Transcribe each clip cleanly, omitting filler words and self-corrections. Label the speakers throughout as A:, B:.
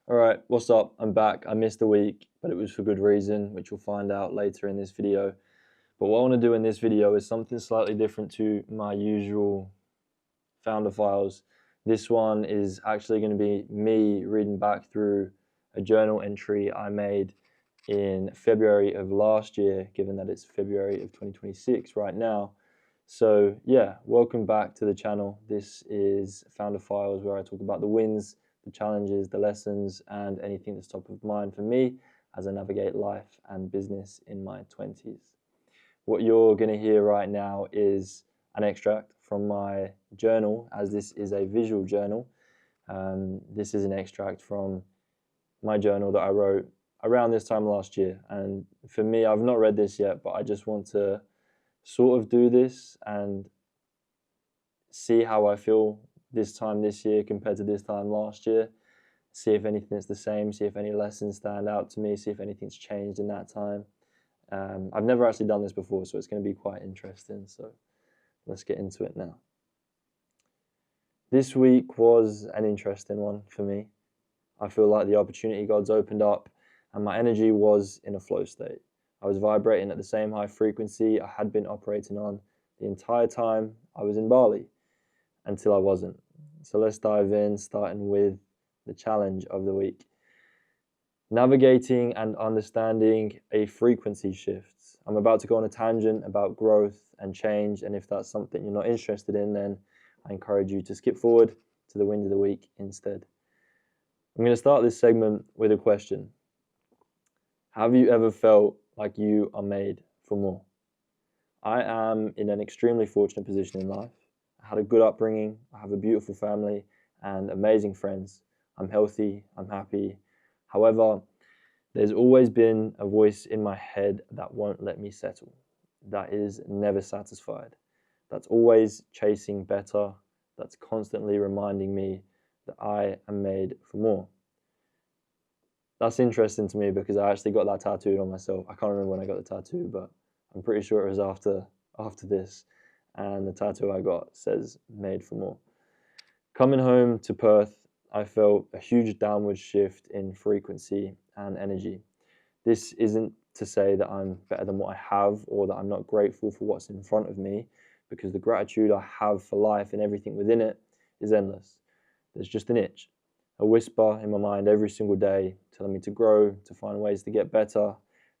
A: Alright, what's up? I'm back. I missed a week, but it was for good reason, which you'll find out later in this video. But what I want to do in this video is something slightly different to my usual founder files. This one is actually going to be me reading back through a journal entry I made in February of last year, given that it's February of 2026 right now. So yeah, welcome back to the channel. This is Founder Files, where I talk about the wins, the challenges, the lessons, and anything that's top of mind for me as I navigate life and business in my 20s. What you're going to hear right now is an extract from my journal, as this is a visual journal. This is an extract from my journal that I wrote around this time last year. And for me, I've not read this yet, but I just want to sort of do this and see how I feel this time this year compared to this time last year. See if anything's the same, see if any lessons stand out to me, see if anything's changed in that time. I've never actually done this before, so it's going to be quite interesting. So let's get into it now. This week was an interesting one for me. I feel like the opportunity gods opened up and my energy was in a flow state. I was vibrating at the same high frequency I had been operating on the entire time I was in Bali, until I wasn't. So let's dive in, starting with the challenge of the week. Navigating and understanding a frequency shift. I'm about to go on a tangent about growth and change, and if that's something you're not interested in, then I encourage you to skip forward to the win of the week instead. I'm going to start this segment with a question. Have you ever felt like you are made for more? I am in an extremely fortunate position in life. I had a good upbringing, I have a beautiful family and amazing friends. I'm healthy, I'm happy. However, there's always been a voice in my head that won't let me settle, that is never satisfied, that's always chasing better, that's constantly reminding me that I am made for more. That's interesting to me because I actually got that tattooed on myself. I can't remember when I got the tattoo, but I'm pretty sure it was after this. And the tattoo I got says "Made for More." Coming home to Perth, I felt a huge downward shift in frequency and energy. This isn't to say that I'm better than what I have or that I'm not grateful for what's in front of me, because the gratitude I have for life and everything within it is endless. There's just an itch, a whisper in my mind every single day telling me to grow, to find ways to get better,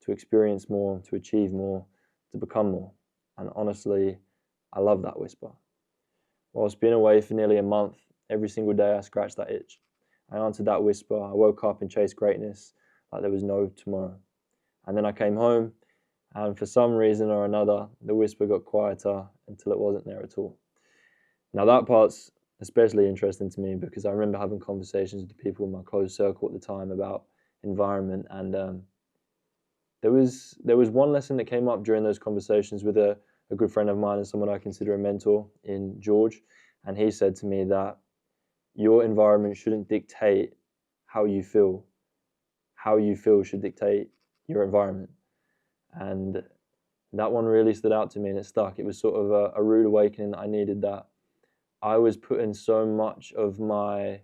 A: to experience more, to achieve more, to become more. And honestly, I love that whisper. Whilst being away for nearly a month, every single day I scratched that itch. I answered that whisper. I woke up and chased greatness like there was no tomorrow. And then I came home, and for some reason or another, the whisper got quieter until it wasn't there at all. Now that part's especially interesting to me because I remember having conversations with the people in my close circle at the time about environment, and there was one lesson that came up during those conversations with a good friend of mine and someone I consider a mentor in George, and he said to me that your environment shouldn't dictate how you feel. How you feel should dictate your environment. And that one really stood out to me and it stuck. It was sort of a rude awakening that I needed, that I was putting so much of my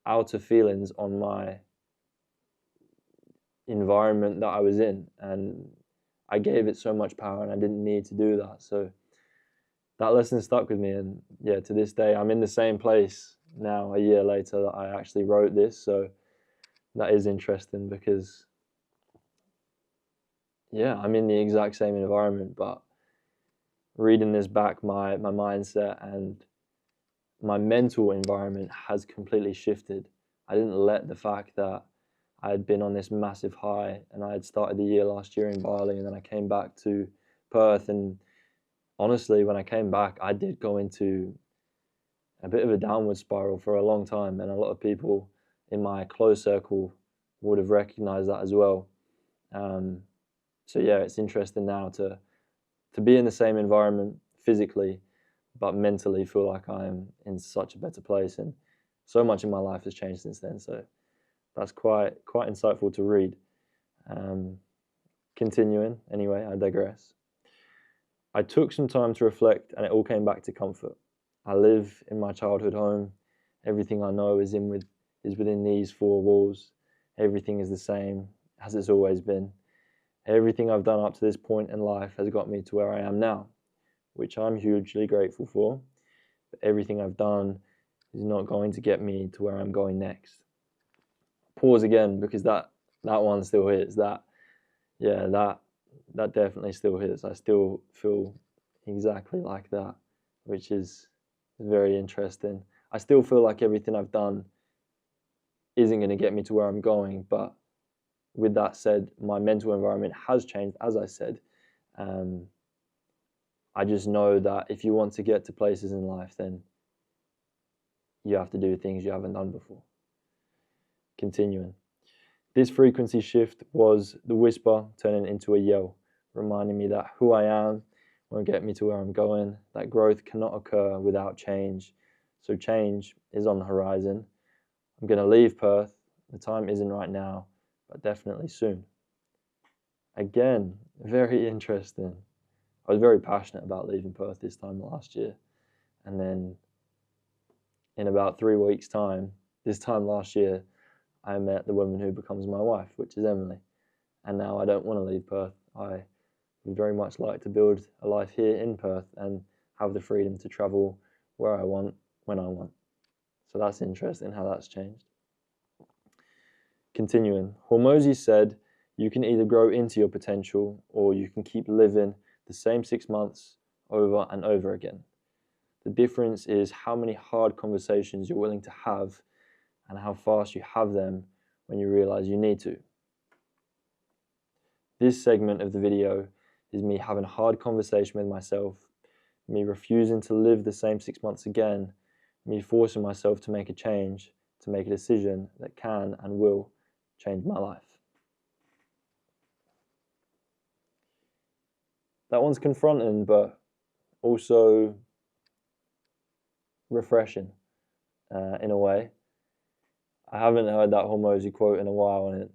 A: outer feelings on my environment that I was in, and I gave it so much power and I didn't need to do that. So that lesson stuck with me, and yeah, to this day I'm in the same place now a year later that I actually wrote this. So that is interesting because yeah, I'm in the exact same environment, but reading this back, my mindset and my mental environment has completely shifted. I didn't let the fact that I had been on this massive high and I had started the year last year in Bali, and then I came back to Perth, and honestly, when I came back, I did go into a bit of a downward spiral for a long time, and a lot of people in my close circle would have recognized that as well. So yeah, it's interesting now to be in the same environment physically, but mentally feel like I'm in such a better place, and so much in my life has changed since then. So that's quite insightful to read. Continuing, anyway, I digress. I took some time to reflect, and it all came back to comfort. I live in my childhood home. Everything I know is is within these four walls. Everything is the same as it's always been. Everything I've done up to this point in life has got me to where I am now, which I'm hugely grateful for. But everything I've done is not going to get me to where I'm going next. Pause again, because that one still hits. That definitely still hits. I still feel exactly like that, which is very interesting. I still feel like everything I've done isn't going to get me to where I'm going, but with that said, my mental environment has changed, as I said. I just know that if you want to get to places in life, then you have to do things you haven't done before. Continuing. This frequency shift was the whisper turning into a yell, reminding me that who I am won't get me to where I'm going, that growth cannot occur without change. So change is on the horizon. I'm going to leave Perth. The time isn't right now, but definitely soon. Again, very interesting. I was very passionate about leaving Perth this time last year. And then in about 3 weeks' time, this time last year, I met the woman who becomes my wife, which is Emily. And now I don't want to leave Perth. I would very much like to build a life here in Perth and have the freedom to travel where I want, when I want. So that's interesting how that's changed. Continuing, Hormozi said, you can either grow into your potential or you can keep living the same 6 months over and over again. The difference is how many hard conversations you're willing to have and how fast you have them when you realize you need to. This segment of the video is me having a hard conversation with myself, me refusing to live the same 6 months again, me forcing myself to make a change, to make a decision that can and will change my life. That one's confronting, but also refreshing in a way. I haven't heard that Hormozi quote in a while, and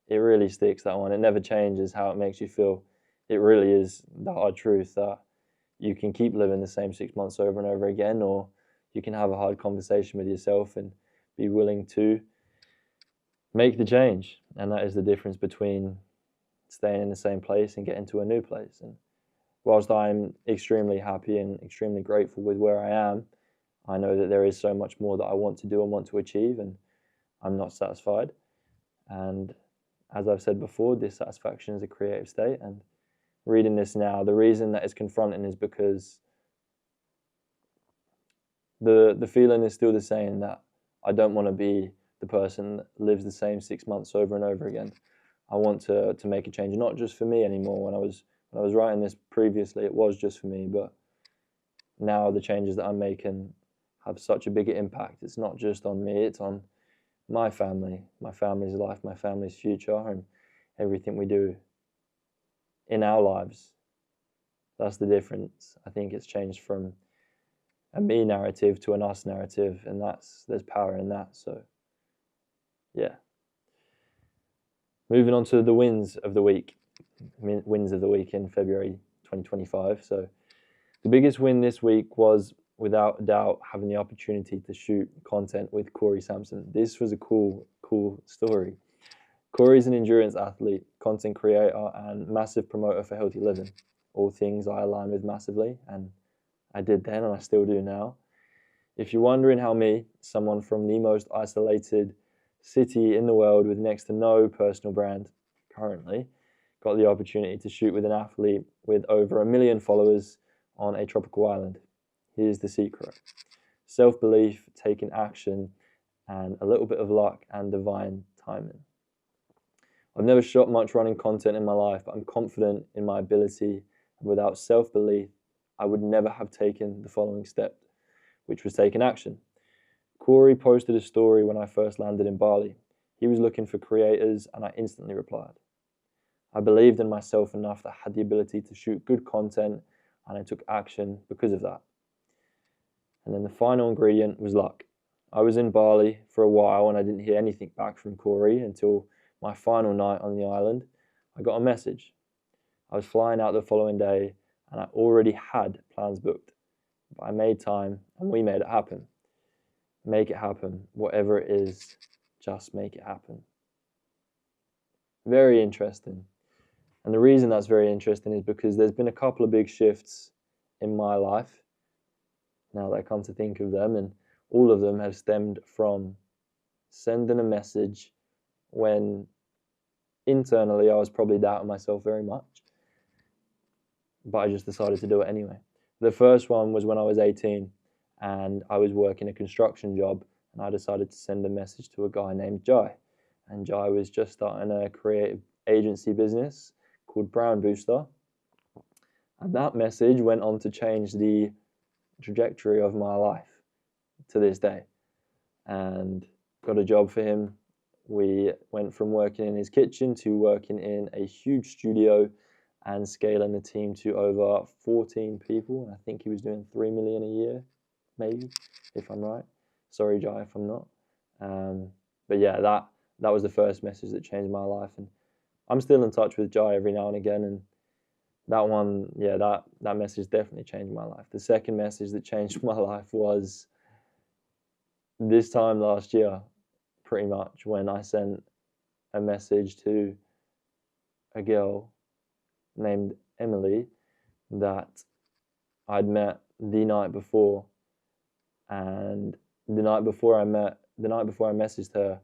A: it really sticks, that one. It never changes how it makes you feel. It really is the hard truth that you can keep living the same 6 months over and over again, or you can have a hard conversation with yourself and be willing to make the change. And that is the difference between staying in the same place and getting to a new place. And whilst I'm extremely happy and extremely grateful with where I am, I know that there is so much more that I want to do and want to achieve, and I'm not satisfied. And as I've said before, dissatisfaction is a creative state. And reading this now, the reason that it's confronting is because the feeling is still the same, that I don't want to be the person that lives the same 6 months over and over again. I want to make a change, not just for me anymore. When I was writing this previously, it was just for me, but now the changes that I'm making have such a bigger impact. It's not just on me, it's on my family, my family's life, my family's future, and everything we do in our lives. That's the difference. I think it's changed from a me narrative to an us narrative, and there's power in that. So yeah. Moving on to the wins of the week. Wins of the week in February 2025. So the biggest win this week was, without a doubt, having the opportunity to shoot content with Corey Sampson. This was a cool story. Corey's an endurance athlete, content creator, and massive promoter for healthy living. All things I align with massively, and I did then and I still do now. If you're wondering how me, someone from the most isolated city in the world with next to no personal brand currently, got the opportunity to shoot with an athlete with over 1 million followers on a tropical island. Here's the secret: self-belief, taking action, and a little bit of luck and divine timing. I've never shot much running content in my life, but I'm confident in my ability, and without self-belief, I would never have taken the following step, which was taking action. Corey posted a story when I first landed in Bali. He was looking for creators, and I instantly replied. I believed in myself enough that I had the ability to shoot good content, and I took action because of that. And then the final ingredient was luck. I was in Bali for a while and I didn't hear anything back from Corey until my final night on the island. I got a message. I was flying out the following day and I already had plans booked, but I made time and we made it happen. Make it happen. Whatever it is, just make it happen. Very interesting. And the reason that's very interesting is because there's been a couple of big shifts in my life, now that I come to think of them, and all of them have stemmed from sending a message when internally I was probably doubting myself very much, but I just decided to do it anyway. The first one was when I was 18 and I was working a construction job, and I decided to send a message to a guy named Jai. And Jai was just starting a creative agency business called Brown Booster. And that message went on to change the trajectory of my life to this day. And got a job for him. We went from working in his kitchen to working in a huge studio and scaling the team to over 14 people. And I think he was doing 3 million a year, maybe, if I'm right. Sorry, Jai, if I'm not. But yeah, that was the first message that changed my life. And I'm still in touch with Jai every now and again. And that one, yeah, that message definitely changed my life. The second message that changed my life was this time last year, pretty much, when I sent a message to a girl named Emily that I'd met the night before. And the night before I messaged her,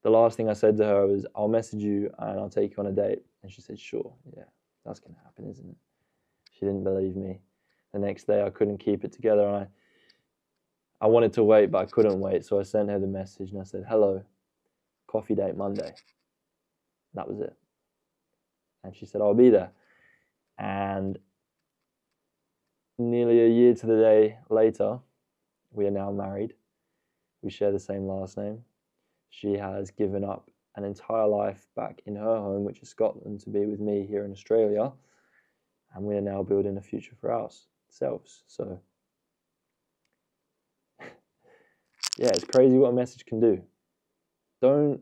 A: the last thing I said to her was, I'll message you and I'll take you on a date. And she said, sure, yeah, that's going to happen, isn't it? She didn't believe me. The next day I couldn't keep it together, and I wanted to wait, but I couldn't wait. So I sent her the message and I said, hello, coffee date Monday. That was it. And she said, I'll be there. And nearly a year to the day later, we are now married. We share the same last name. She has given up an entire life back in her home, which is Scotland, to be with me here in Australia. And we are now building a future for ourselves. So yeah, it's crazy what a message can do. Don't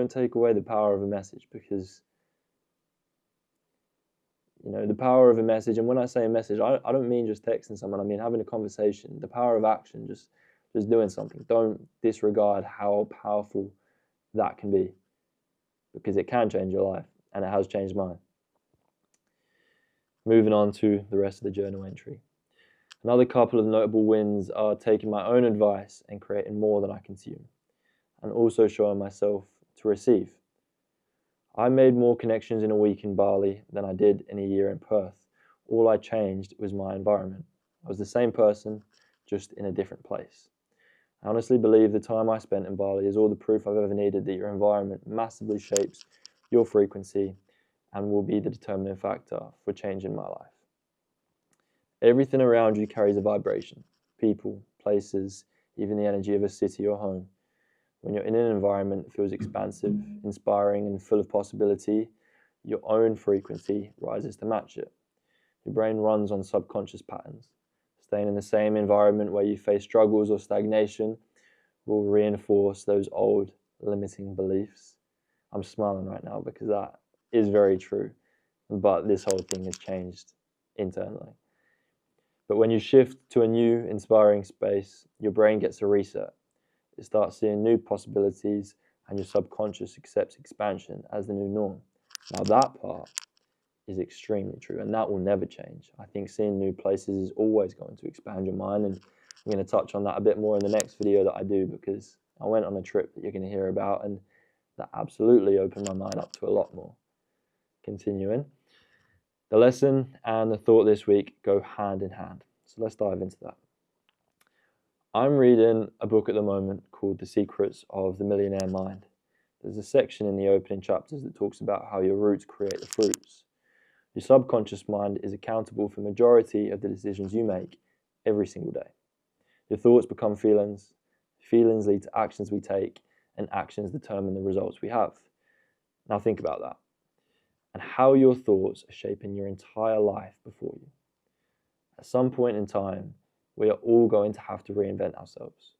A: take away the power of a message, because the power of a message, and when I say a message, I don't mean just texting someone. I mean having a conversation. The power of action, just doing something. Don't disregard how powerful that can be, because it can change your life, and it has changed mine. Moving on to the rest of the journal entry. Another couple of notable wins are taking my own advice and creating more than I consume, and also showing myself to receive. I made more connections in a week in Bali than I did in a year in Perth. All I changed was my environment. I was the same person, just in a different place. I honestly believe the time I spent in Bali is all the proof I've ever needed that your environment massively shapes your frequency and will be the determining factor for change in my life. Everything around you carries a vibration. People, places, even the energy of a city or home. When you're in an environment that feels expansive, inspiring, and full of possibility, your own frequency rises to match it. Your brain runs on subconscious patterns. Staying in the same environment where you face struggles or stagnation will reinforce those old limiting beliefs. I'm smiling right now because that is very true, but this whole thing has changed internally. But when you shift to a new, inspiring space, your brain gets a reset. It starts seeing new possibilities, and your subconscious accepts expansion as the new norm. Now that part is extremely true, and that will never change. I think seeing new places is always going to expand your mind, and I'm going to touch on that a bit more in the next video that I do, because I went on a trip that you're going to hear about, and that absolutely opened my mind up to a lot more. Continuing, the lesson and the thought this week go hand in hand, so let's dive into that. I'm reading a book at the moment called The Secrets of the Millionaire Mind. There's a section in the opening chapters that talks about how your roots create the fruits. Your subconscious mind is accountable for the majority of the decisions you make every single day. Your thoughts become feelings, feelings lead to actions we take, and actions determine the results we have. Now think about that, and how your thoughts are shaping your entire life before you. At some point in time, we are all going to have to reinvent ourselves.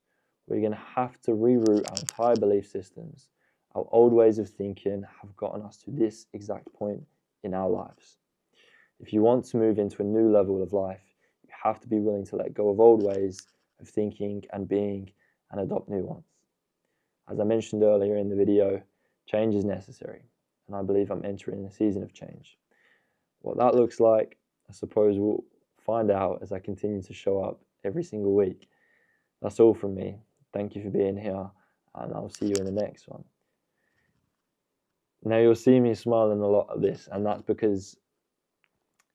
A: We're going to have to reroute our entire belief systems. Our old ways of thinking have gotten us to this exact point in our lives. If you want to move into a new level of life, you have to be willing to let go of old ways of thinking and being and adopt new ones. As I mentioned earlier in the video, change is necessary, and I believe I'm entering a season of change. What that looks like, I suppose we'll find out as I continue to show up every single week. That's all from me. Thank you for being here, and I'll see you in the next one. Now, you'll see me smiling a lot at this, and that's because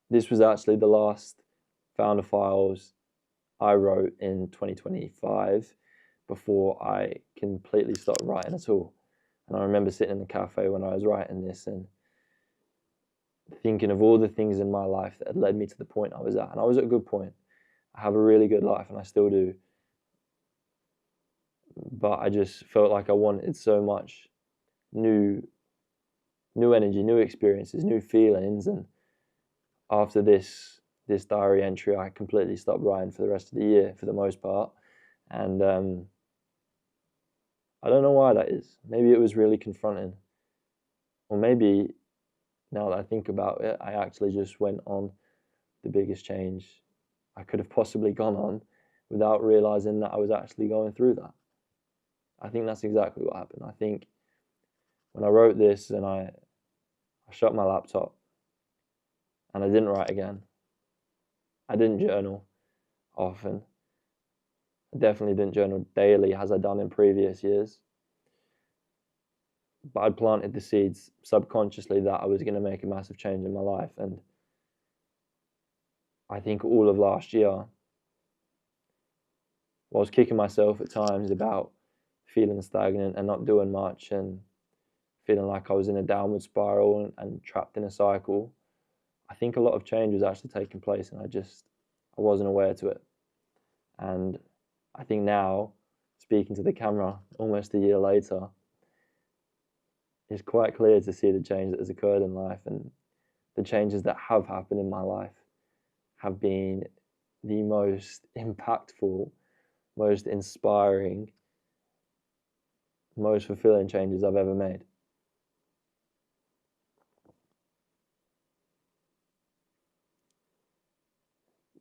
A: this was actually the last Founder Files I wrote in 2025 before I completely stopped writing at all. And I remember sitting in the cafe when I was writing this and thinking of all the things in my life that had led me to the point I was at. And I was at a good point. I have a really good life, and I still do. But I just felt like I wanted so much new energy, new experiences, new feelings. And after this diary entry, I completely stopped writing for the rest of the year, for the most part. And I don't know why that is. Maybe it was really confronting. Or maybe, now that I think about it, I actually just went on the biggest change I could have possibly gone on without realizing that I was actually going through that. I think that's exactly what happened. I think when I wrote this and I shut my laptop and I didn't write again, I didn't journal often. I definitely didn't journal daily as I'd done in previous years. But I'd planted the seeds subconsciously that I was going to make a massive change in my life. And I think all of last year, I was kicking myself at times about feeling stagnant and not doing much and feeling like I was in a downward spiral and trapped in a cycle. I think a lot of change was actually taking place, and I wasn't aware to it. And I think now, speaking to the camera almost a year later, it's quite clear to see the change that has occurred in life, and the changes that have happened in my life have been the most impactful, most inspiring, most fulfilling changes I've ever made.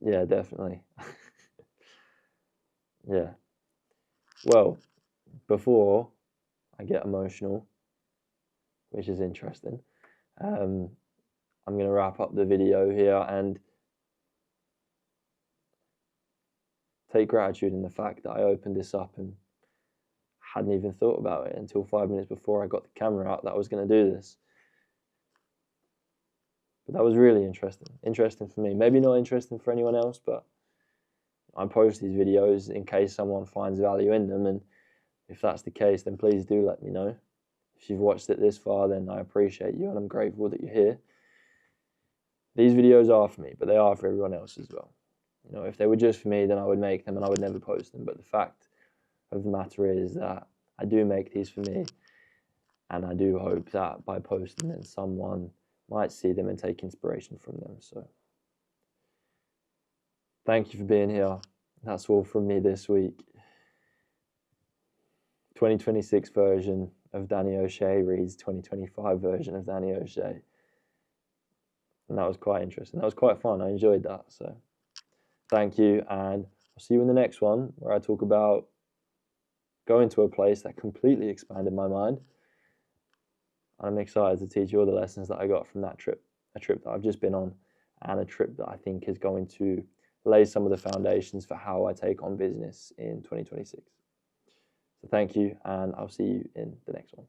A: Yeah, definitely. Yeah. Well, before I get emotional, which is interesting, I'm going to wrap up the video here and take gratitude in the fact that I opened this up and hadn't even thought about it until 5 minutes before I got the camera out that I was going to do this. But that was really interesting for me. Maybe not interesting for anyone else, but I post these videos in case someone finds value in them, and if that's the case, then please do let me know. If you've watched it this far, then I appreciate you and I'm grateful that you're here. These videos are for me, but they are for everyone else as well. You know, if they were just for me, then I would make them and I would never post them. But the fact of the matter is that I do make these for me, and I do hope that by posting them, someone might see them and take inspiration from them. So thank you for being here. That's all from me this week. 2026 version of Danny O'Shea reads 2025 version of Danny O'Shea. And that was quite interesting. That was quite fun. I enjoyed that. So thank you. And I'll see you in the next one where I talk about going to a place that completely expanded my mind. I'm excited to teach you all the lessons that I got from that trip, a trip that I've just been on, and a trip that I think is going to lay some of the foundations for how I take on business in 2026. So thank you, and I'll see you in the next one.